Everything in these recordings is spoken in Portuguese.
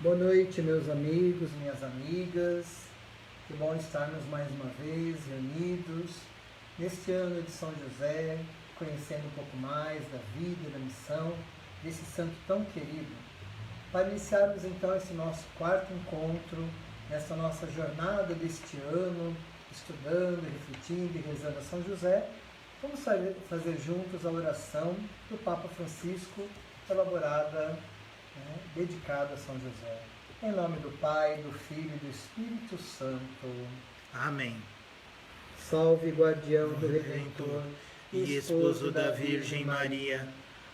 Boa noite, meus amigos, minhas amigas. Que bom estarmos mais uma vez reunidos neste ano de São José, conhecendo um pouco mais da vida e da missão desse santo tão querido. Para iniciarmos então esse nosso quarto encontro, nessa nossa jornada deste ano, estudando, refletindo e rezando a São José, vamos fazer juntos a oração do Papa Francisco, elaborada, dedicada a São José. Em nome do Pai, do Filho e do Espírito Santo. Amém. Salve, guardião do Redentor e esposo da Virgem Maria,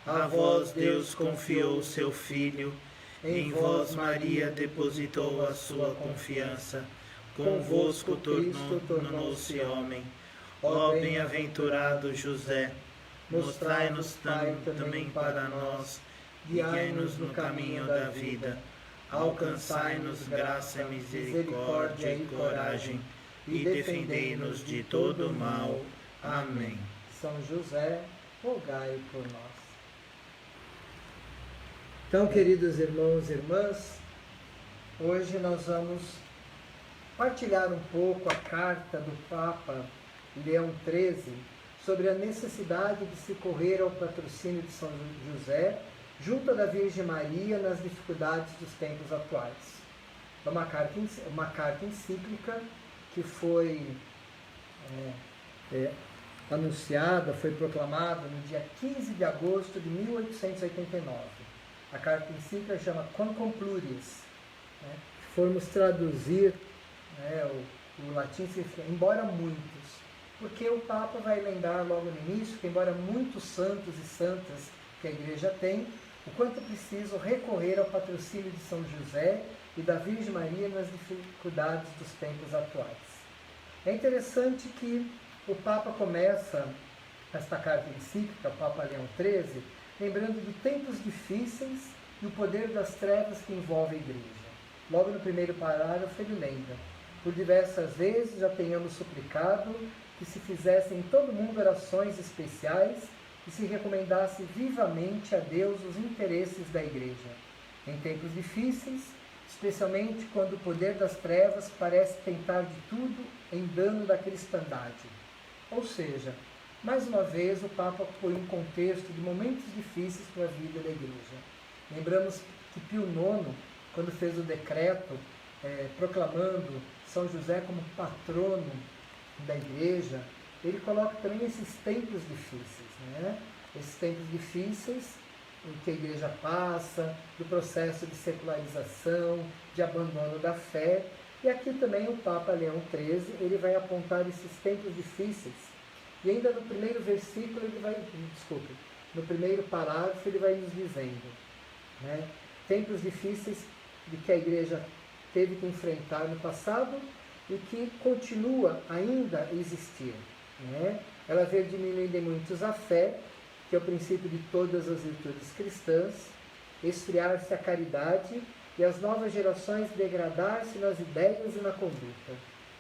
a vós Deus confiou seu Filho, em vós Maria depositou a sua confiança, convosco tornou-se homem. Ó bem-aventurado José, mostrai-nos também para nós, guiai-nos no caminho da vida, alcançai-nos graça, misericórdia e coragem, e defendei-nos de todo o mal. Amém. São José, rogai por nós. Então, queridos irmãos e irmãs, hoje nós vamos partilhar um pouco a carta do Papa Leão XIII sobre a necessidade de se correr ao patrocínio de São José junto da Virgem Maria nas dificuldades dos tempos atuais. É uma carta encíclica que foi anunciada, foi proclamada no dia 15 de agosto de 1889. A carta encíclica chama Quam Plures. Se formos traduzir o latim, embora muitos, porque o Papa vai lembrar logo no início que, embora muitos santos e santas que a Igreja tem, o quanto é preciso recorrer ao patrocínio de São José e da Virgem Maria nas dificuldades dos tempos atuais. É interessante que o Papa começa esta carta encíclica, o Papa Leão XIII, lembrando de tempos difíceis e o poder das trevas que envolve a Igreja. Logo no primeiro parágrafo ele lembra: por diversas vezes já tenhamos suplicado que se fizessem em todo mundo orações especiais e se recomendasse vivamente a Deus os interesses da Igreja. Em tempos difíceis, especialmente quando o poder das trevas parece tentar de tudo em dano da cristandade. Ou seja, mais uma vez o Papa põe um contexto de momentos difíceis para a vida da Igreja. Lembramos que Pio IX, quando fez o decreto proclamando São José como patrono da Igreja, ele coloca também esses tempos difíceis, Esses tempos difíceis em que a Igreja passa, do processo de secularização, de abandono da fé. E aqui também o Papa Leão XIII, ele vai apontar esses tempos difíceis. E ainda no primeiro versículo, no primeiro parágrafo, ele vai nos dizendo, tempos difíceis de que a Igreja teve que enfrentar no passado e que continua ainda a existir. Ela vê diminuindo em muitos a fé, que é o princípio de todas as virtudes cristãs, esfriar-se a caridade e as novas gerações degradar-se nas ideias e na conduta.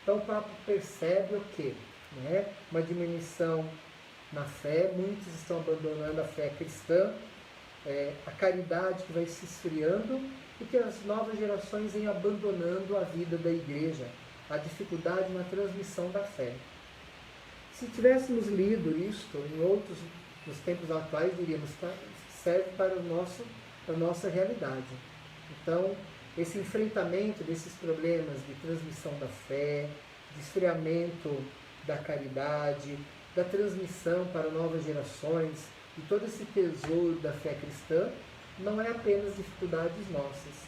Então o Papa percebe o quê? Uma diminuição na fé, muitos estão abandonando a fé cristã, a caridade que vai se esfriando e que as novas gerações vêm abandonando a vida da Igreja, a dificuldade na transmissão da fé. Se tivéssemos lido isto nos tempos atuais, diríamos que serve para a nossa realidade. Então, esse enfrentamento desses problemas de transmissão da fé, de esfriamento da caridade, da transmissão para novas gerações, e todo esse tesouro da fé cristã, não é apenas dificuldades nossas.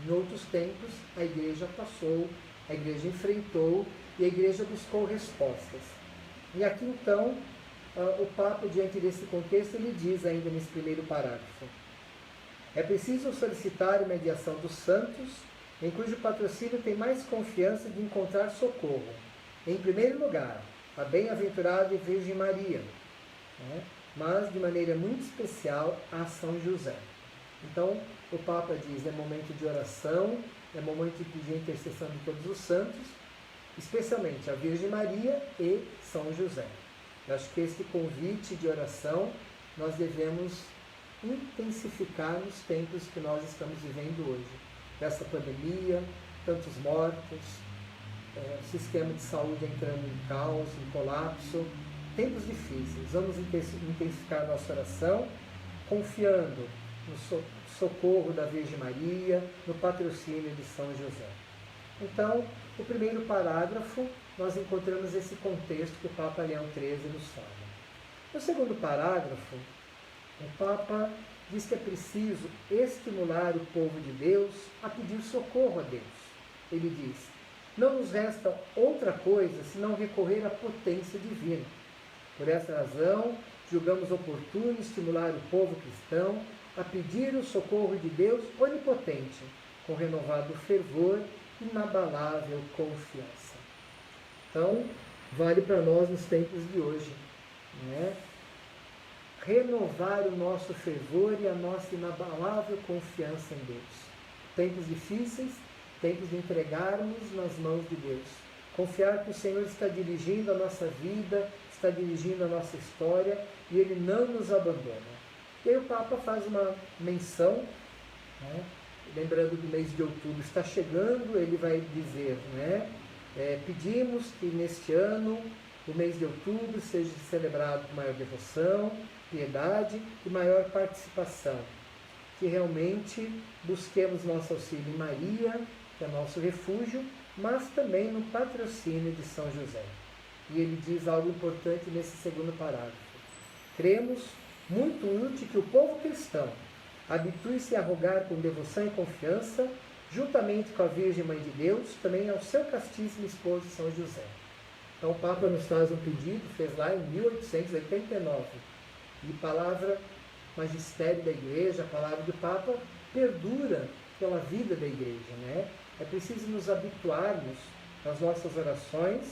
Em outros tempos, a Igreja passou, a Igreja enfrentou e a Igreja buscou respostas. E aqui então, o Papa, diante desse contexto, ele diz ainda nesse primeiro parágrafo: é preciso solicitar a mediação dos santos, em cujo patrocínio tem mais confiança de encontrar socorro. Em primeiro lugar, a bem-aventurada Virgem Maria, mas de maneira muito especial a São José. Então, o Papa diz: é momento de oração, é momento de pedir a intercessão de todos os santos, especialmente a Virgem Maria e São José. Eu acho que este convite de oração nós devemos intensificar nos tempos que nós estamos vivendo hoje. dessa pandemia, tantos mortos, o sistema de saúde entrando em caos, em colapso, tempos difíceis. Vamos intensificar a nossa oração, confiando no socorro da Virgem Maria, no patrocínio de São José. Então, o primeiro parágrafo, nós encontramos esse contexto que o Papa Leão XIII nos fala. No segundo parágrafo, o Papa diz que é preciso estimular o povo de Deus a pedir socorro a Deus. Ele diz: não nos resta outra coisa senão recorrer à potência divina. Por essa razão, julgamos oportuno estimular o povo cristão a pedir o socorro de Deus onipotente, com renovado fervor e inabalável confiança. Então, vale para nós nos tempos de hoje, né? Renovar o nosso fervor e a nossa inabalável confiança em Deus. Tempos difíceis, tempos de entregarmos nas mãos de Deus. Confiar que o Senhor está dirigindo a nossa vida, está dirigindo a nossa história e Ele não nos abandona. E aí o Papa faz uma menção, né? Lembrando do mês de outubro está chegando, ele vai dizer, né? Pedimos que neste ano o mês de outubro seja celebrado com maior devoção, piedade e maior participação. Que realmente busquemos nosso auxílio em Maria, que é nosso refúgio, mas também no patrocínio de São José. E ele diz algo importante nesse segundo parágrafo. Cremos muito útil que o povo cristão habitue-se a rogar com devoção e confiança, juntamente com a Virgem Mãe de Deus, também ao seu castíssimo esposo São José. Então o Papa nos faz um pedido, fez lá em 1889. E palavra magistério da Igreja, a palavra do Papa, perdura pela vida da Igreja, né? É preciso nos habituarmos nas nossas orações,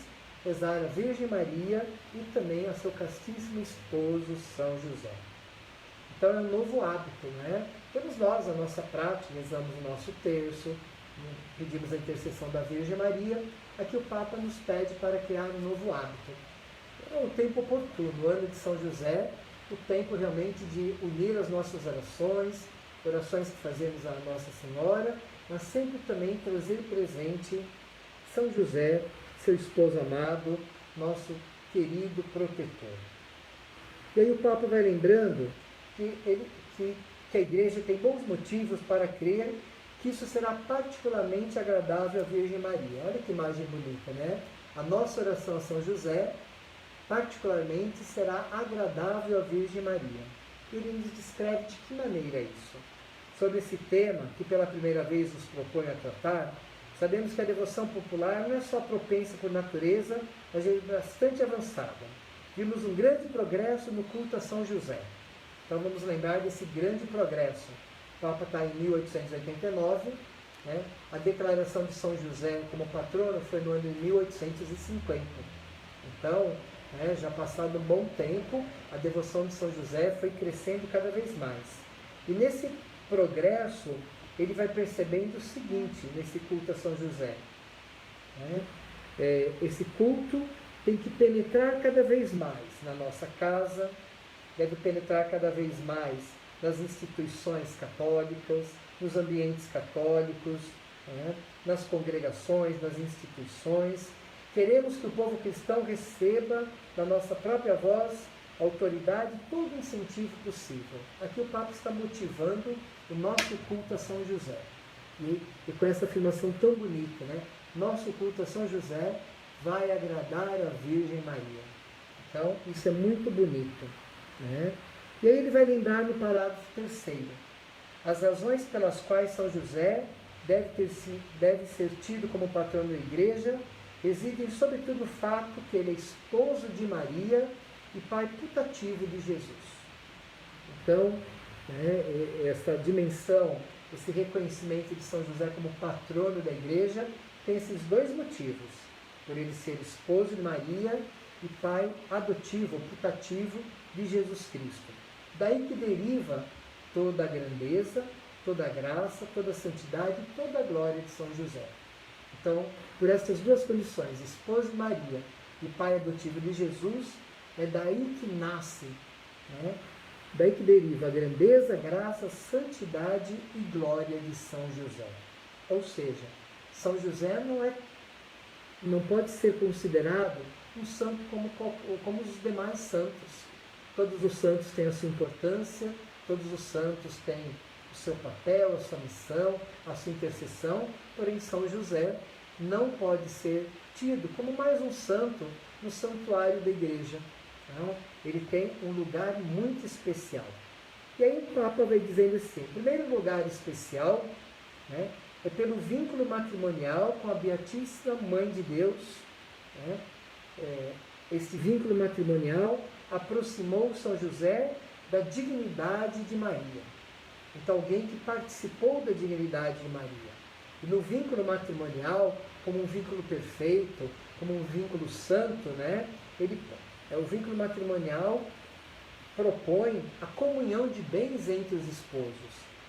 rezar a Virgem Maria e também ao seu castíssimo esposo São José. Então é um novo hábito, né? Temos nós a nossa prática, rezamos o nosso terço, pedimos a intercessão da Virgem Maria. Aqui o Papa nos pede para criar um novo hábito. É um tempo oportuno, o ano de São José, o tempo realmente de unir as nossas orações que fazemos à Nossa Senhora, mas sempre também trazer presente São José, seu esposo amado, nosso querido protetor. E aí o Papa vai lembrando que a Igreja tem bons motivos para crer que isso será particularmente agradável à Virgem Maria. Olha que imagem bonita, né? A nossa oração a São José particularmente será agradável à Virgem Maria. Ele nos descreve de que maneira é isso. Sobre esse tema, que pela primeira vez nos propõe a tratar, sabemos que a devoção popular não é só propensa por natureza, mas é bastante avançada. Vimos um grande progresso no culto a São José. Então vamos lembrar desse grande progresso. O Papa está em 1889, né? A declaração de São José como patrono foi no ano de 1850. Então, já passado um bom tempo, a devoção de São José foi crescendo cada vez mais. E nesse progresso, ele vai percebendo o seguinte, nesse culto a São José. Esse culto tem que penetrar cada vez mais na nossa casa, deve penetrar cada vez mais nas instituições católicas, nos ambientes católicos, nas congregações, nas instituições. Queremos que o povo cristão receba da nossa própria voz, autoridade, todo o incentivo possível. Aqui o Papa está motivando o nosso culto a São José. E com essa afirmação tão bonita, né? Nosso culto a São José vai agradar a Virgem Maria. Então, isso é muito bonito, né? E aí ele vai lembrar no parágrafo 3º as razões pelas quais São José deve ser tido como patrono da Igreja residem sobretudo no fato que ele é esposo de Maria e pai putativo de Jesus. Então, essa dimensão, esse reconhecimento de São José como patrono da Igreja tem esses dois motivos: por ele ser esposo de Maria e pai adotivo, putativo de Jesus Cristo. Daí que deriva toda a grandeza, toda a graça, toda a santidade e toda a glória de São José. Então, por essas duas condições, esposo de Maria e pai adotivo de Jesus, é daí que nasce, daí que deriva a grandeza, graça, santidade e glória de São José. Ou seja, São José não pode ser considerado um santo como os demais santos. Todos os santos têm a sua importância, todos os santos têm o seu papel, a sua missão, a sua intercessão, porém São José não pode ser tido como mais um santo no santuário da igreja. Não? Ele tem um lugar muito especial. E aí o Papa vai dizendo assim, em primeiro lugar especial, né, é pelo vínculo matrimonial com a Beatíssima Mãe de Deus. Né? Esse vínculo matrimonial aproximou São José da dignidade de Maria. Então, alguém que participou da dignidade de Maria. E no vínculo matrimonial, como um vínculo perfeito, como um vínculo santo, né? O vínculo matrimonial propõe a comunhão de bens entre os esposos.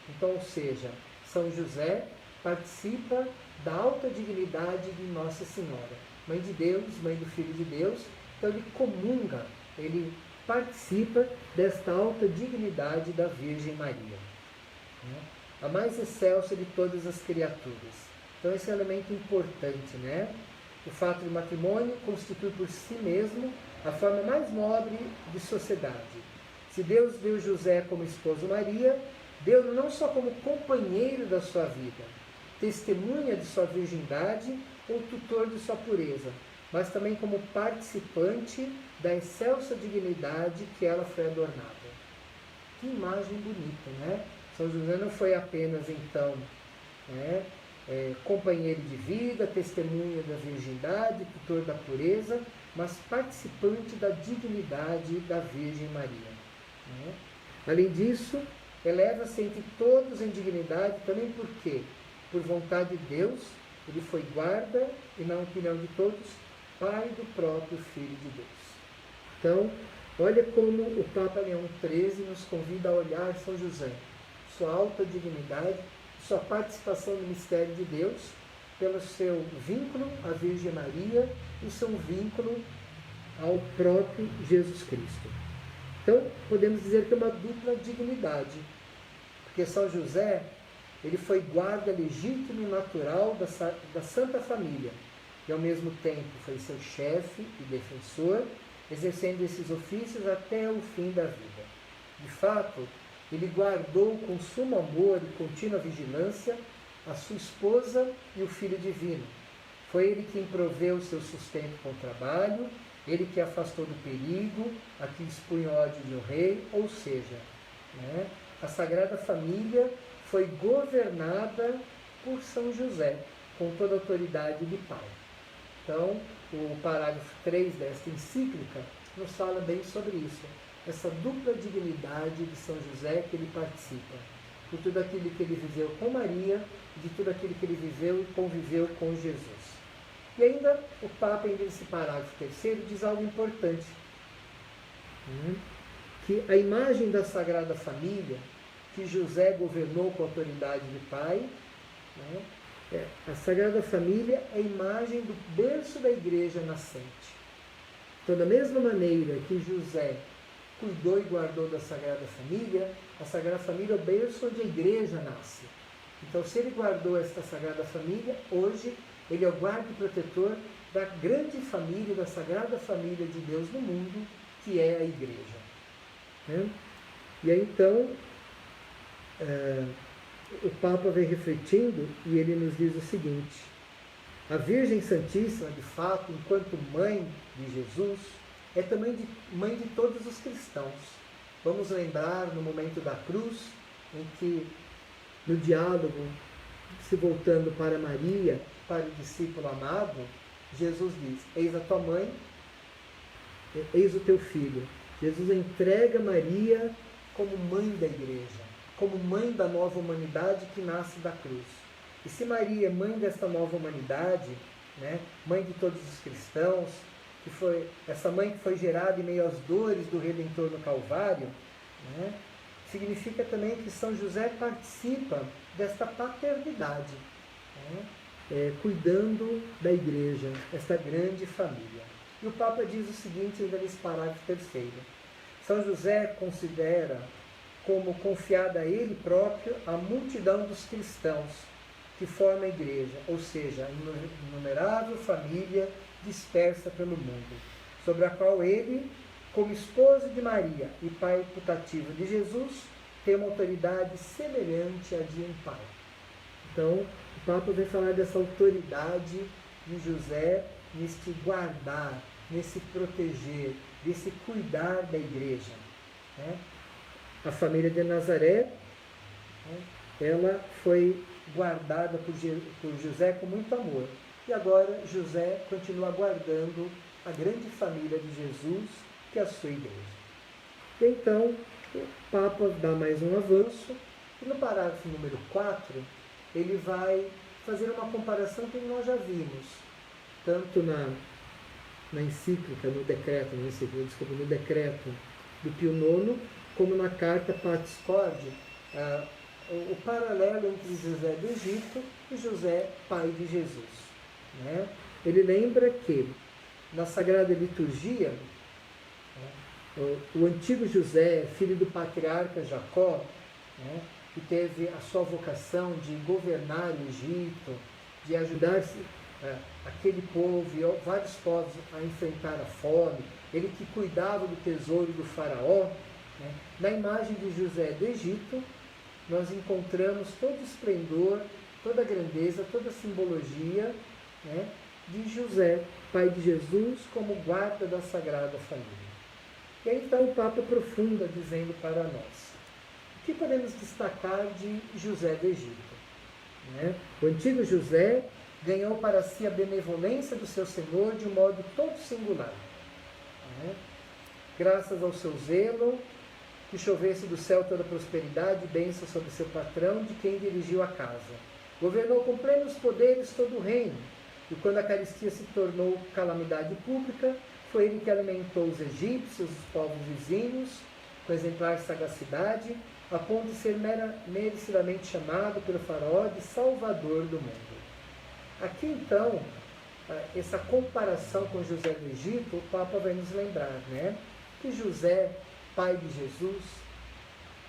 Então, ou seja, São José participa da alta dignidade de Nossa Senhora, Mãe de Deus, Mãe do Filho de Deus. Então ele comunga, ele participa desta alta dignidade da Virgem Maria, né? A mais excelsa de todas as criaturas. Então esse é um elemento importante, né? O fato do matrimônio constitui por si mesmo a forma mais nobre de sociedade. Se Deus deu José como esposo Maria, deu-no não só como companheiro da sua vida, testemunha de sua virgindade ou tutor de sua pureza, mas também como participante da excelsa dignidade que ela foi adornada. Que imagem bonita, né? São José não foi apenas, então, né, companheiro de vida, testemunha da virgindade, tutor da pureza, mas participante da dignidade da Virgem Maria. Né? Além disso, eleva-se entre todos em dignidade também porque, por vontade de Deus, ele foi guarda e, na opinião de todos, pai do próprio Filho de Deus. Então, olha como o Papa Leão XIII nos convida a olhar São José, sua alta dignidade, sua participação no mistério de Deus, pelo seu vínculo à Virgem Maria e seu vínculo ao próprio Jesus Cristo. Então, podemos dizer que é uma dupla dignidade, porque São José, ele foi guarda legítimo e natural da Santa Família, e ao mesmo tempo foi seu chefe e defensor, exercendo esses ofícios até o fim da vida. De fato, ele guardou com sumo amor e contínua vigilância a sua esposa e o Filho Divino. Foi ele quem proveu seu sustento com o trabalho, ele que afastou do perigo, a que expunha o ódio do rei, ou seja, né, a Sagrada Família foi governada por São José, com toda a autoridade de pai. Então, o parágrafo 3 desta encíclica nos fala bem sobre isso, essa dupla dignidade de São José que ele participa, por tudo aquilo que ele viveu com Maria, de tudo aquilo que ele viveu e conviveu com Jesus. E ainda, o Papa, nesse parágrafo 3º, diz algo importante, que a imagem da Sagrada Família, que José governou com a autoridade de pai, né, a Sagrada Família é a imagem do berço da igreja nascente. Então, da mesma maneira que José cuidou e guardou da Sagrada Família, a Sagrada Família é o berço onde a igreja nasce. Então, se ele guardou esta Sagrada Família, hoje ele é o guarda e protetor da grande família, da Sagrada Família de Deus no mundo, que é a igreja. Né? E aí, então, o Papa vai refletindo e ele nos diz o seguinte: a Virgem Santíssima, de fato, enquanto mãe de Jesus, é também mãe de todos os cristãos. Vamos lembrar no momento da cruz, em que, no diálogo, se voltando para Maria, para o discípulo amado, Jesus diz: eis a tua mãe, eis o teu filho. Jesus entrega Maria como mãe da igreja, como mãe da nova humanidade que nasce da cruz. E se Maria é mãe desta nova humanidade, né, mãe de todos os cristãos, que foi essa mãe que foi gerada em meio às dores do Redentor no Calvário, né, significa também que São José participa desta paternidade, né, cuidando da igreja, esta grande família. E o Papa diz o seguinte, ainda nesse parágrafo 3º: São José considera como confiada a ele próprio a multidão dos cristãos, que forma a igreja, ou seja, a inumerável família dispersa pelo mundo, sobre a qual ele, como esposo de Maria e pai putativo de Jesus, tem uma autoridade semelhante à de um pai. Então, o Papa vem falar dessa autoridade de José neste guardar, nesse proteger, nesse cuidar da igreja. Né? A família de Nazaré, né, ela foi guardada por José com muito amor. E agora José continua guardando a grande família de Jesus, que é a sua igreja. E então, o Papa dá mais um avanço, e no parágrafo número 4, ele vai fazer uma comparação que nós já vimos, tanto na encíclica, no decreto do Pio IX, como na carta Pax Corde, o paralelo entre José do Egito e José, pai de Jesus. Né? Ele lembra que na Sagrada Liturgia, o antigo José, filho do patriarca Jacó, né, que teve a sua vocação de governar o Egito, de ajudar aquele povo e vários povos a enfrentar a fome, ele que cuidava do tesouro do faraó, né, na imagem de José do Egito, nós encontramos todo o esplendor, toda a grandeza, toda a simbologia, né, de José, pai de Jesus, como guarda da Sagrada Família. E aí então o Papa aprofunda dizendo para nós, o que podemos destacar de José do Egito? Né? O antigo José ganhou para si a benevolência do seu Senhor de um modo todo singular. Né? Graças ao seu zelo, que chovesse do céu toda prosperidade e bênção sobre seu patrão, de quem dirigiu a casa. Governou com plenos poderes todo o reino, e quando a carestia se tornou calamidade pública, foi ele que alimentou os egípcios, os povos vizinhos, com exemplar sagacidade, a ponto de ser merecidamente chamado pelo faraó de Salvador do mundo. Aqui então, essa comparação com José do Egito, o Papa vai nos lembrar, né? Que José, pai de Jesus,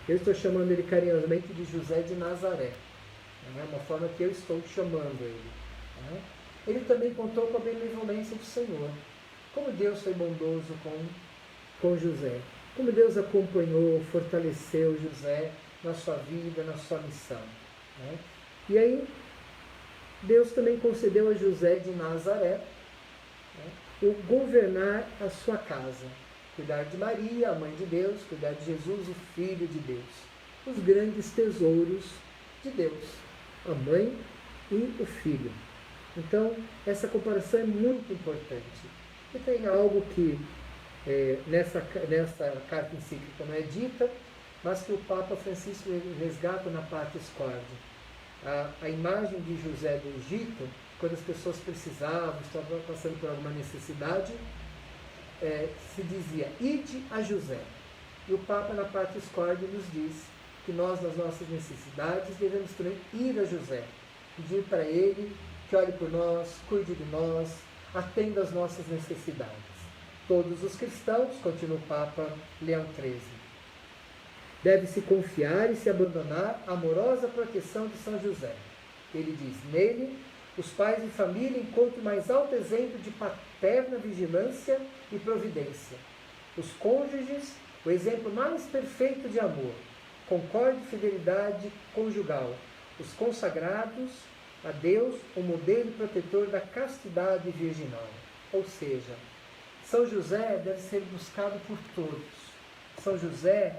eu estou chamando ele carinhosamente de José de Nazaré, né? Uma forma que eu estou chamando ele. Né? Ele também contou com a benevolência do Senhor. Como Deus foi bondoso com José. Como Deus acompanhou, fortaleceu José na sua vida, na sua missão. Né? E aí, Deus também concedeu a José de Nazaré, né, o governar a sua casa. Cuidar de Maria, a mãe de Deus, cuidar de Jesus, o Filho de Deus. Os grandes tesouros de Deus, a mãe e o Filho. Então, essa comparação é muito importante. E tem algo que nessa carta encíclica não é dita, mas que o Papa Francisco resgata na Pax Corde. A imagem de José do Egito, quando as pessoas precisavam, estavam passando por alguma necessidade, se dizia, ide a José. E o Papa na Pax Corde nos diz que nós, nas nossas necessidades, devemos também ir a José, pedir para ele que olhe por nós, cuide de nós, atenda às nossas necessidades. Todos os cristãos, continua o Papa Leão XIII, deve-se confiar e se abandonar à amorosa proteção de São José. Ele diz, nele, os pais de família encontram o mais alto exemplo de paterna vigilância e providência. Os cônjuges, o exemplo mais perfeito de amor, concórdia e fidelidade conjugal. Os consagrados a Deus, o modelo protetor da castidade virginal. Ou seja, São José deve ser buscado por todos. São José,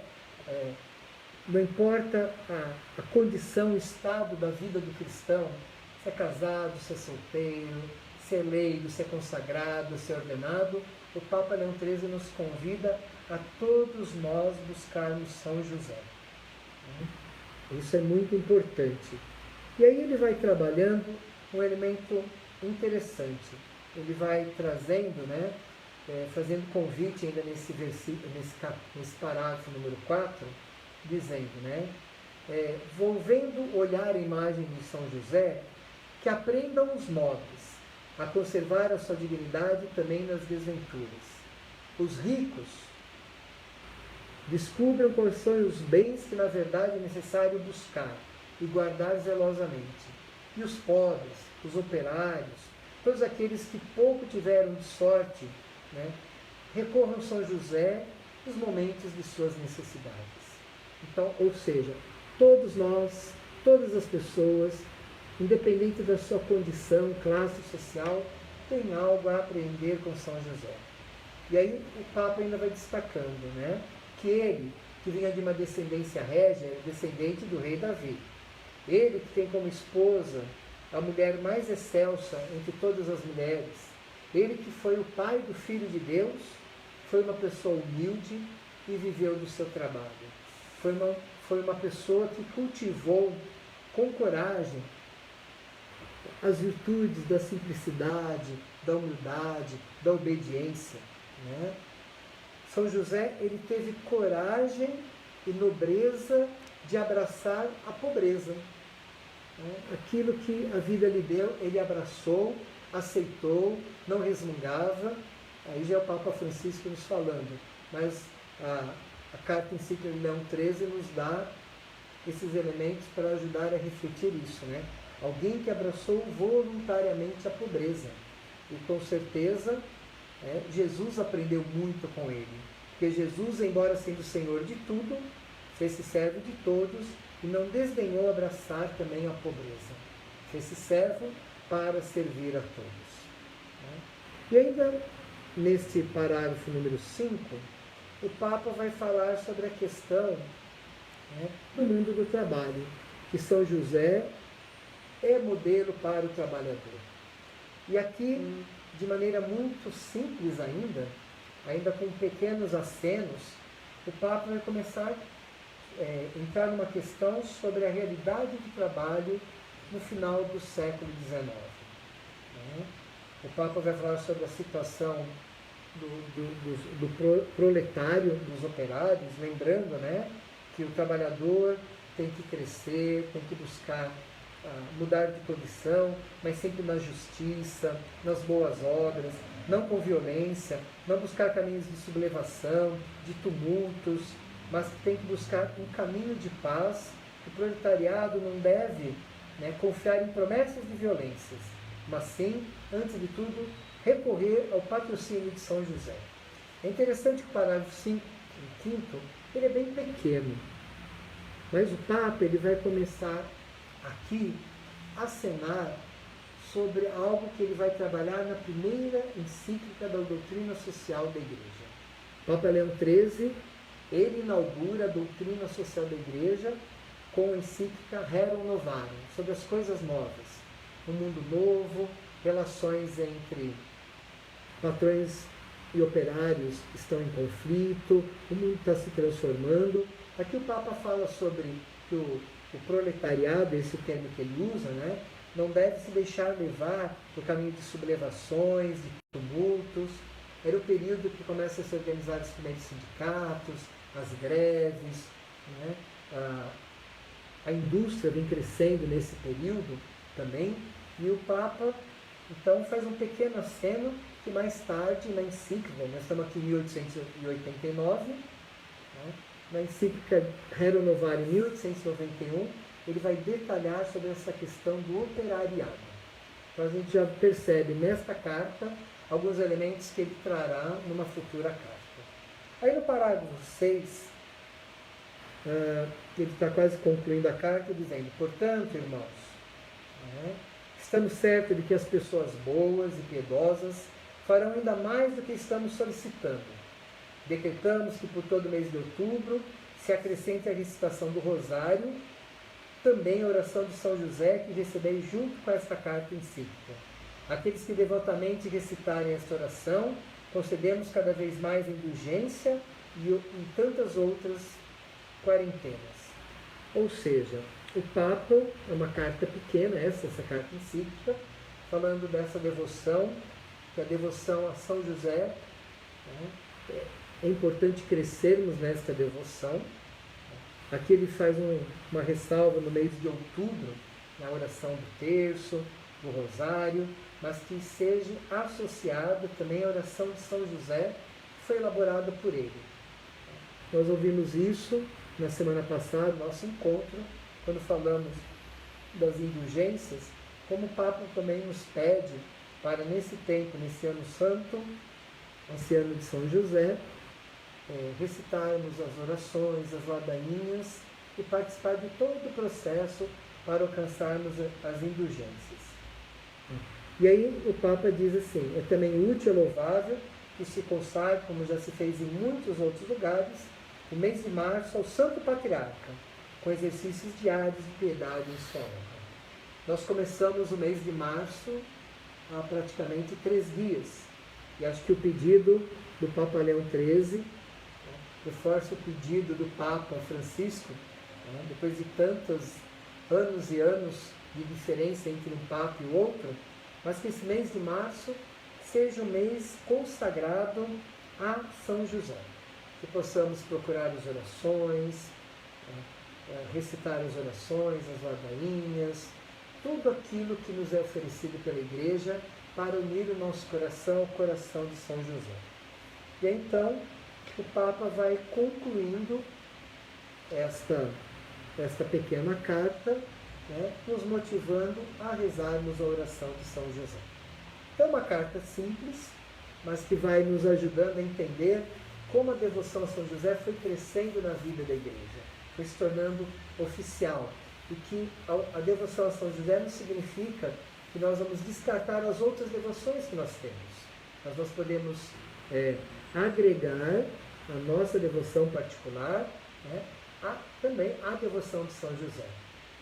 não importa a condição, o estado da vida do cristão, se é casado, se é solteiro, se é leigo, se é consagrado, se é ordenado, o Papa Leão XIII nos convida a todos nós buscarmos São José. Isso é muito importante. E aí ele vai trabalhando um elemento interessante. Ele vai trazendo, né, fazendo convite ainda nesse parágrafo número 4, dizendo, né, volvendo olhar a imagem de São José, que aprendam os nobres a conservar a sua dignidade também nas desventuras. Os ricos descubram quais são os bens que na verdade é necessário buscar e guardar zelosamente. E os pobres, os operários, todos aqueles que pouco tiveram de sorte, né, recorram a São José nos momentos de suas necessidades. Então, ou seja, todos nós, todas as pessoas, independente da sua condição, classe social, têm algo a aprender com São José. E aí o Papa ainda vai destacando, né, que ele, que vinha de uma descendência régia, é descendente do rei Davi. Ele que tem como esposa a mulher mais excelsa entre todas as mulheres. Ele que foi o pai do Filho de Deus, foi uma pessoa humilde e viveu do seu trabalho. Foi uma pessoa que cultivou com coragem as virtudes da simplicidade, da humildade, da obediência, né? São José, ele teve coragem e nobreza de abraçar a pobreza. Aquilo que a vida lhe deu, ele abraçou, aceitou, não resmungava. Aí já é o Papa Francisco nos falando. Mas a carta encíclica de Leão XIII nos dá esses elementos para ajudar a refletir isso, né? Alguém que abraçou voluntariamente a pobreza. E com certeza, Jesus aprendeu muito com ele. Porque Jesus, embora sendo Senhor de tudo, fez-se servo de todos e não desdenhou abraçar também a pobreza. Fez-se servo para servir a todos. E ainda, neste parágrafo número 5, o Papa vai falar sobre a questão do mundo do trabalho, que São José é modelo para o trabalhador. E aqui, de maneira muito simples ainda com pequenos acenos, o Papa vai começar a entrar numa questão sobre a realidade do trabalho no final do século XIX. O Papa vai falar sobre a situação do proletário, dos operários, lembrando, né, que o trabalhador tem que crescer, tem que buscar mudar de condição, mas sempre na justiça, nas boas obras, não com violência, não buscar caminhos de sublevação, de tumultos, mas tem que buscar um caminho de paz. O proletariado não deve confiar em promessas de violências, mas sim, antes de tudo, recorrer ao patrocínio de São José. É interessante que o parágrafo 5, ele é bem pequeno, mas o Papa ele vai começar aqui a acenar sobre algo que ele vai trabalhar na primeira encíclica da doutrina social da Igreja. O Papa Leão XIII, ele inaugura a doutrina social da Igreja com a encíclica Rerum Novarum, sobre as coisas novas, um mundo novo, relações entre patrões e operários estão em conflito, o mundo está se transformando. Aqui o Papa fala sobre que o proletariado, esse é o termo que ele usa, não deve se deixar levar por caminho de sublevações, de tumultos. Era o período que começa a se organizar os primeiros sindicatos, as greves, a indústria vem crescendo nesse período também, e o Papa então faz um pequeno aceno que mais tarde, na encíclica, nós estamos aqui em 1889, na encíclica Rerum Novarum, 1891, ele vai detalhar sobre essa questão do operariado. Então a gente já percebe nesta carta alguns elementos que ele trará numa futura carta. Aí no parágrafo 6, ele está quase concluindo a carta dizendo: portanto, irmãos, estamos certos de que as pessoas boas e piedosas farão ainda mais do que estamos solicitando. Decretamos que por todo o mês de outubro se acrescente a recitação do Rosário, também a oração de São José, que recebeis junto com esta carta encíclica. Aqueles que devotamente recitarem esta oração, concedemos cada vez mais indulgência e tantas outras quarentenas. Ou seja, o Papa, é uma carta pequena, essa carta encíclica, falando dessa devoção, que a devoção a São José, é importante crescermos nesta devoção. Aqui ele faz uma ressalva no mês de outubro, na oração do terço, do rosário, mas que seja associada também à oração de São José, que foi elaborada por ele. Nós ouvimos isso na semana passada, no nosso encontro, quando falamos das indulgências, como o Papa também nos pede para, nesse tempo, nesse ano santo, esse ano de São José, recitarmos as orações, as ladainhas e participar de todo o processo para alcançarmos as indulgências. E aí o Papa diz assim: é também útil e louvável que se consagre, como já se fez em muitos outros lugares, o mês de março ao Santo Patriarca, com exercícios diários de piedade em sua honra. Nós começamos o mês de março há praticamente 3 dias, e acho que o pedido do Papa Leão XIII, reforça o pedido do Papa Francisco, depois de tantos anos e anos de diferença entre um Papa e o outro, mas que esse mês de março seja um mês consagrado a São José. Que possamos procurar as orações, recitar as orações, as ladainhas, tudo aquilo que nos é oferecido pela Igreja para unir o nosso coração ao coração de São José. E então o Papa vai concluindo esta pequena carta, nos motivando a rezarmos a oração de São José. É uma carta simples, mas que vai nos ajudando a entender como a devoção a São José foi crescendo na vida da Igreja, foi se tornando oficial. E que a devoção a São José não significa que nós vamos descartar as outras devoções que nós temos. Mas nós podemos agregar a nossa devoção particular, também a devoção de São José.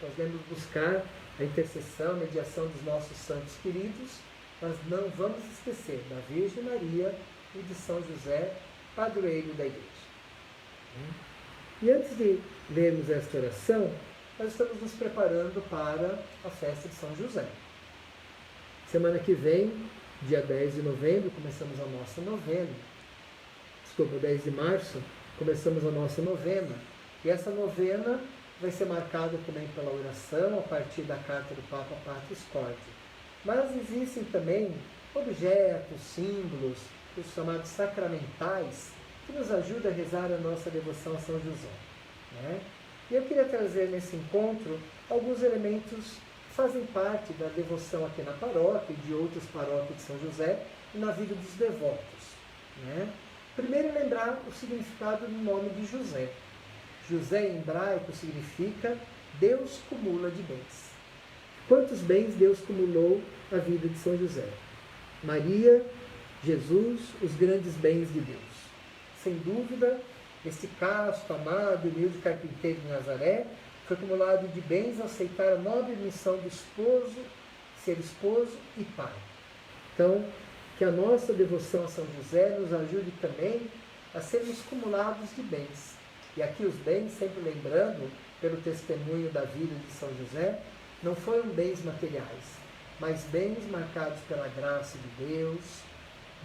Nós devemos buscar a intercessão, a mediação dos nossos santos queridos, mas não vamos esquecer da Virgem Maria e de São José, padroeiro da Igreja. E antes de lermos esta oração, nós estamos nos preparando para a festa de São José. Semana que vem, dia 10 de novembro, começamos a nossa novena. 10 de março, começamos a nossa novena. E essa novena vai ser marcada também pela oração, a partir da carta do Papa Patris Corde. Mas existem também objetos, símbolos, os chamados sacramentais, que nos ajudam a rezar a nossa devoção a São José. E eu queria trazer nesse encontro alguns elementos que fazem parte da devoção aqui na paróquia e de outras paróquias de São José e na vida dos devotos. Primeiro, lembrar o significado do nome de José. José em hebraico significa Deus cumula de bens. Quantos bens Deus cumulou a vida de São José? Maria, Jesus, os grandes bens de Deus. Sem dúvida, este casto, amado e humilde carpinteiro de Nazaré foi acumulado de bens ao aceitar a nobre missão de esposo, ser esposo e pai. Então, que a nossa devoção a São José nos ajude também a sermos cumulados de bens. E aqui os bens, sempre lembrando, pelo testemunho da vida de São José, não foram bens materiais, mas bens marcados pela graça de Deus,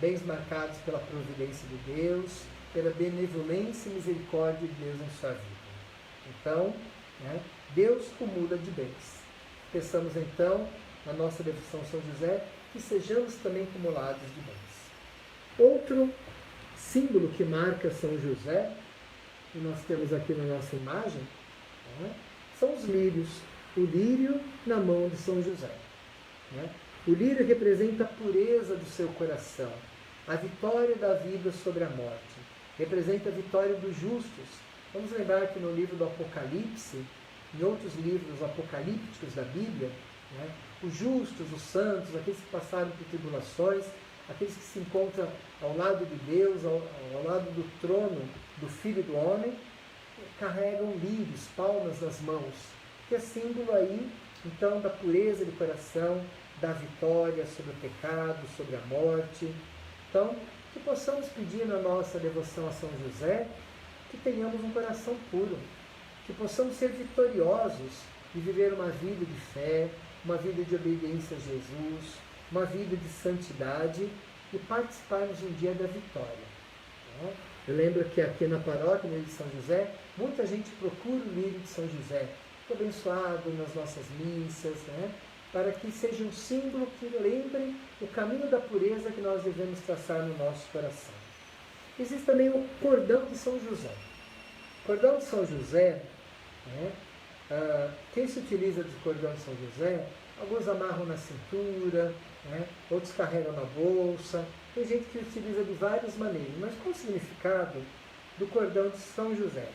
bens marcados pela providência de Deus, pela benevolência e misericórdia de Deus em sua vida. Então, Deus cumula de bens. Peçamos então, na nossa devoção a São José, que sejamos também cumulados de bens. Outro símbolo que marca São José, que nós temos aqui na nossa imagem, são os lírios. O lírio na mão de São José. O lírio representa a pureza do seu coração, a vitória da vida sobre a morte. Representa a vitória dos justos. Vamos lembrar que no livro do Apocalipse, em outros livros apocalípticos da Bíblia, os justos, os santos, aqueles que passaram por tribulações, aqueles que se encontram ao lado de Deus, ao lado do trono do Filho do Homem, carregam lírios, palmas nas mãos, que é símbolo aí, então, da pureza de coração, da vitória sobre o pecado, sobre a morte. Então, que possamos pedir na nossa devoção a São José, que tenhamos um coração puro, que possamos ser vitoriosos e viver uma vida de fé, uma vida de obediência a Jesus, uma vida de santidade e participarmos um dia da vitória. Eu lembro que aqui na paróquia de São José, muita gente procura o lírio de São José, abençoado nas nossas missas, para que seja um símbolo que lembre o caminho da pureza que nós devemos traçar no nosso coração. Existe também o cordão de São José. O cordão de São José Quem se utiliza do cordão de São José, alguns amarram na cintura, né? Outros carregam na bolsa. Tem gente que utiliza de várias maneiras. Mas qual o significado do cordão de São José?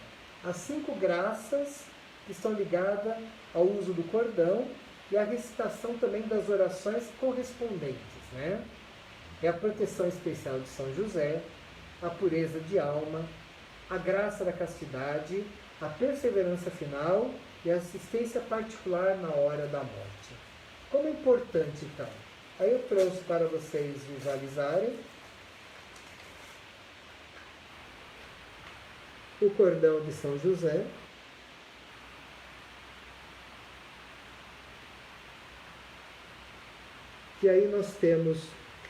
As 5 graças que estão ligadas ao uso do cordão e a recitação também das orações correspondentes, né? É a proteção especial de São José, a pureza de alma, a graça da castidade, a perseverança final e a assistência particular na hora da morte. Como é importante, então? Aí eu trouxe para vocês visualizarem o cordão de São José. E aí nós temos,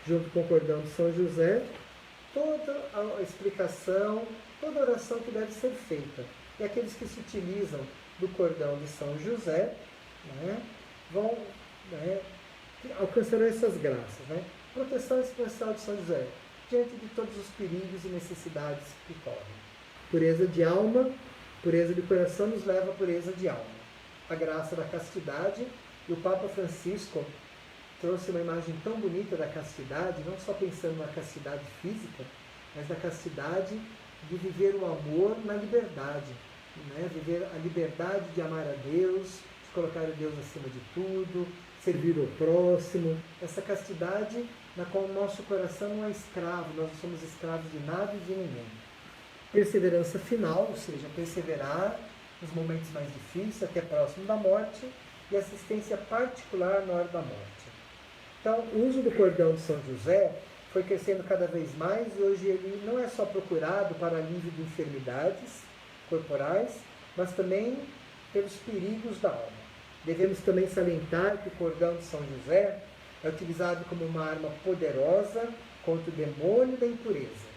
junto com o cordão de São José, toda a explicação, toda a oração que deve ser feita. E aqueles que se utilizam do cordão de São José, né, vão, né, alcançarão essas graças. Né? Proteção especial de São José, diante de todos os perigos e necessidades que correm. Pureza de alma, pureza de coração nos leva à pureza de alma. A graça da castidade, e o Papa Francisco trouxe uma imagem tão bonita da castidade, não só pensando na castidade física, mas da castidade de viver o amor na liberdade, né? Viver a liberdade de amar a Deus, de colocar a Deus acima de tudo, servir o próximo, essa castidade na qual o nosso coração não é escravo, nós não somos escravos de nada e de ninguém. Perseverança final, ou seja, perseverar nos momentos mais difíceis, até próximo da morte, e assistência particular na hora da morte. Então, o uso do cordão de São José foi crescendo cada vez mais e hoje ele não é só procurado para alívio de enfermidades corporais, mas também pelos perigos da alma. Devemos também salientar que o cordão de São José é utilizado como uma arma poderosa contra o demônio da impureza,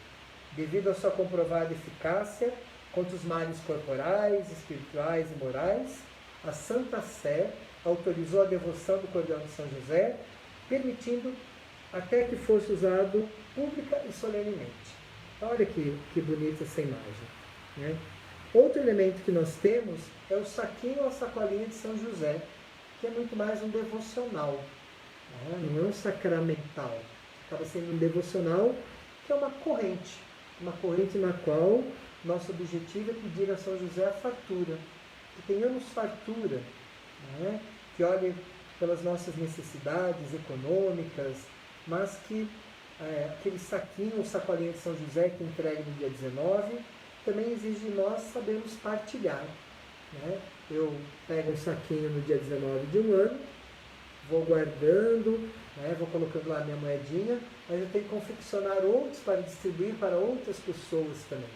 devido à sua comprovada eficácia contra os males corporais, espirituais e morais. A Santa Sé autorizou a devoção do cordão de São José, permitindo até que fosse usado pública e solenemente. Olha que bonita essa imagem. Né? Outro elemento que nós temos é o saquinho ou a sacolinha de São José, que é muito mais um devocional, né? Não é um sacramental. Acaba sendo um devocional, que é uma corrente na qual nosso objetivo é pedir a São José a fartura, que tenhamos fartura, né? Que olhe pelas nossas necessidades econômicas, mas que aquele saquinho ou sacolinha de São José que entregue no dia 19, também exige de nós sabermos partilhar. Né? Eu pego um saquinho no dia 19 de um ano, vou guardando, né? Vou colocando lá a minha moedinha, mas eu tenho que confeccionar outros para distribuir para outras pessoas também.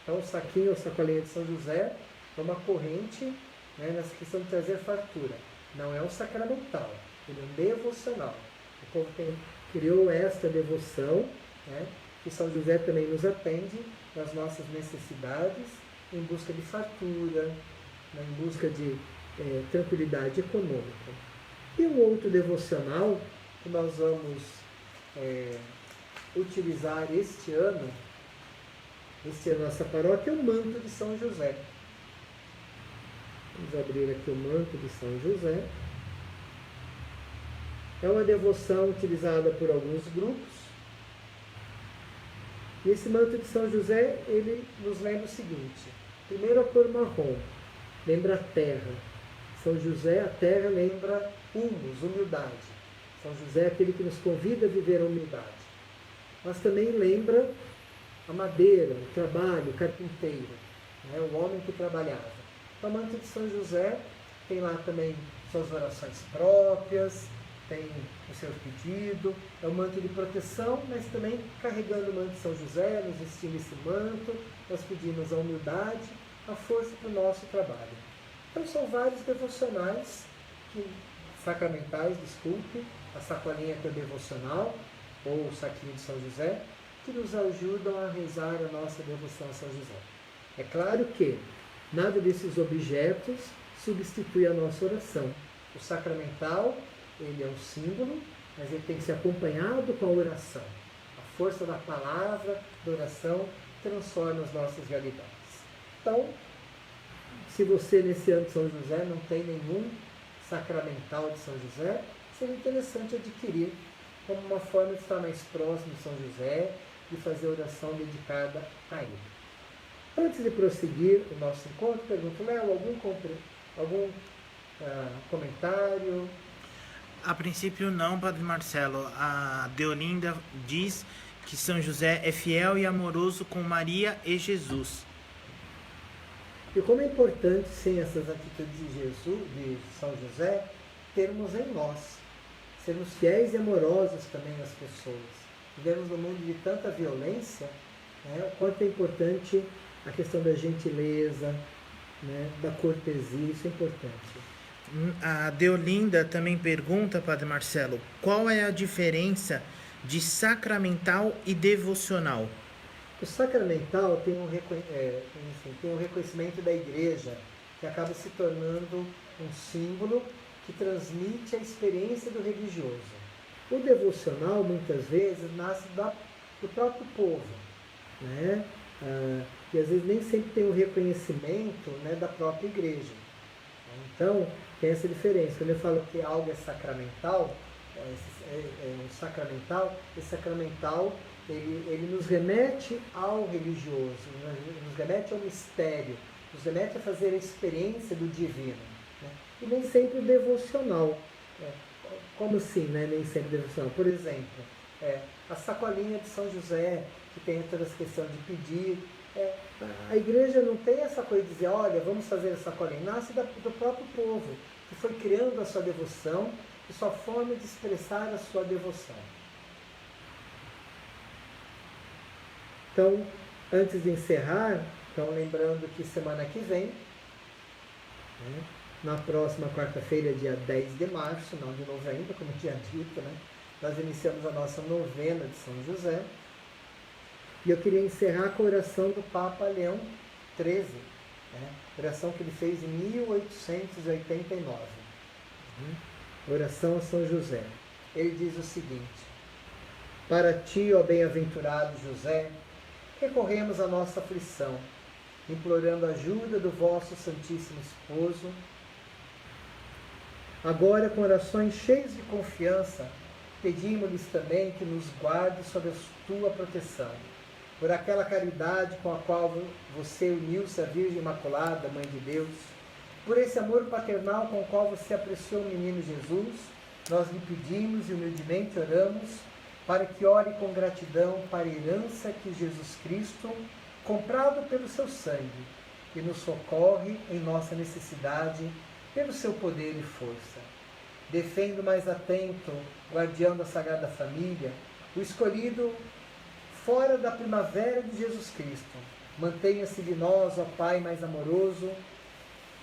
Então, o saquinho ou sacolinha de São José é uma corrente, né, nessa questão de trazer fartura. Não é um sacramental, ele é um devocional. O povo criou esta devoção, né, que São José também nos atende nas nossas necessidades, em busca de fartura, né, em busca de tranquilidade econômica. E um outro devocional que nós vamos utilizar este ano na nossa paróquia, é o manto de São José. Vamos abrir aqui o manto de São José. É uma devoção utilizada por alguns grupos. E esse manto de São José, ele nos lembra o seguinte. Primeiro, a cor marrom, lembra a terra. São José, a terra, lembra humus, humildade. São José é aquele que nos convida a viver a humildade. Mas também lembra a madeira, o trabalho, o carpinteiro, né, o homem que trabalhava. O manto de São José tem lá também suas orações próprias, tem o seu pedido, é um manto de proteção, mas também carregando o manto de São José, nos vestindo esse manto, nós pedimos a humildade, a força para o nosso trabalho. Então são vários devocionais, sacramentais, desculpe, a sacolinha que é devocional, ou o saquinho de São José, que nos ajudam a rezar a nossa devoção a São José. É claro que nada desses objetos substitui a nossa oração. O sacramental, ele é um símbolo, mas ele tem que ser acompanhado com a oração. A força da palavra, da oração, transforma as nossas realidades. Então, se você nesse ano de São José não tem nenhum sacramental de São José, seria interessante adquirir como uma forma de estar mais próximo de São José e fazer oração dedicada a ele. Antes de prosseguir o nosso encontro, pergunto, Léo, algum comentário? A princípio não, Padre Marcelo. A Deolinda diz que São José é fiel e amoroso com Maria e Jesus. E como é importante, sim, essas atitudes de São José, termos em nós, sermos fiéis e amorosos também às pessoas. Vivemos num mundo de tanta violência, né, o quanto é importante a questão da gentileza, né, da cortesia, isso é importante. A Deolinda também pergunta, Padre Marcelo, qual é a diferença de sacramental e devocional? O sacramental tem um reconhecimento da igreja, que acaba se tornando um símbolo que transmite a experiência do religioso. O devocional, muitas vezes, nasce do próprio povo, né? E às vezes nem sempre tem o reconhecimento, né, da própria igreja. Então, tem essa diferença. Quando eu falo que algo é sacramental, esse sacramental ele nos remete ao religioso, nos remete ao mistério, nos remete a fazer a experiência do divino, né? E nem sempre o devocional. Como assim, né? Nem sempre devocional? Por exemplo, a sacolinha de São José, que tem toda essa questão de pedir. A igreja não tem essa coisa de dizer, olha, vamos fazer a sacolinha. Nasce do próprio povo, que foi criando a sua devoção e sua forma de expressar a sua devoção. Então, antes de encerrar, lembrando que semana que vem, né, na próxima quarta-feira, dia 10 de março, não de novembro, como eu tinha dito, né, nós iniciamos a nossa novena de São José. E eu queria encerrar com a oração do Papa Leão XIII, né, oração que ele fez em 1889. Oração a São José. Ele diz o seguinte: para ti, ó bem-aventurado José, recorremos à nossa aflição, implorando a ajuda do vosso Santíssimo Esposo. Agora, com orações cheias de confiança, pedimos-lhes também que nos guarde sob a tua proteção, por aquela caridade com a qual você uniu-se à Virgem Imaculada, Mãe de Deus, por esse amor paternal com o qual você apreciou o menino Jesus, nós lhe pedimos e humildemente oramos para que ore com gratidão para a herança que Jesus Cristo, comprado pelo seu sangue, e nos socorre em nossa necessidade pelo seu poder e força. Defenda o mais atento, guardião da Sagrada Família, o escolhido fora da primavera de Jesus Cristo. Mantenha-se de nós, ó Pai mais amoroso,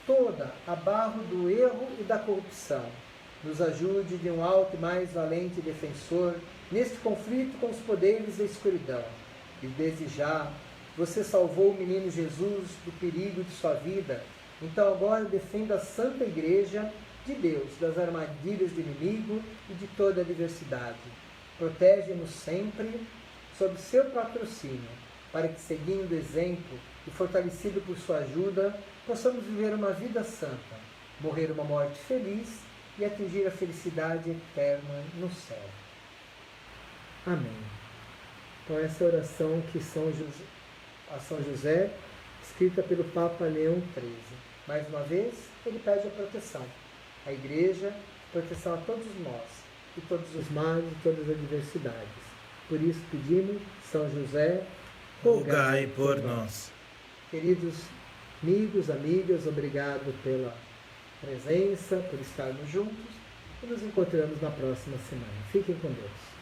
toda a barro do erro e da corrupção. Nos ajude de um alto e mais valente defensor neste conflito com os poderes da escuridão. E desde já, você salvou o menino Jesus do perigo de sua vida. Então agora defenda a Santa Igreja de Deus das armadilhas do inimigo e de toda a adversidade. Protege-nos sempre sob seu patrocínio, para que, seguindo o exemplo e fortalecido por sua ajuda, possamos viver uma vida santa, morrer uma morte feliz e atingir a felicidade eterna no céu. Amém. Então essa é a oração que a São José, escrita pelo Papa Leão XIII. Mais uma vez, ele pede a proteção. A Igreja, proteção a todos nós, de todos os males, de todas as adversidades. Por isso pedimos, São José, rogai por nós. Queridos amigos, amigas, obrigado pela presença, por estarmos juntos e nos encontramos na próxima semana. Fiquem com Deus.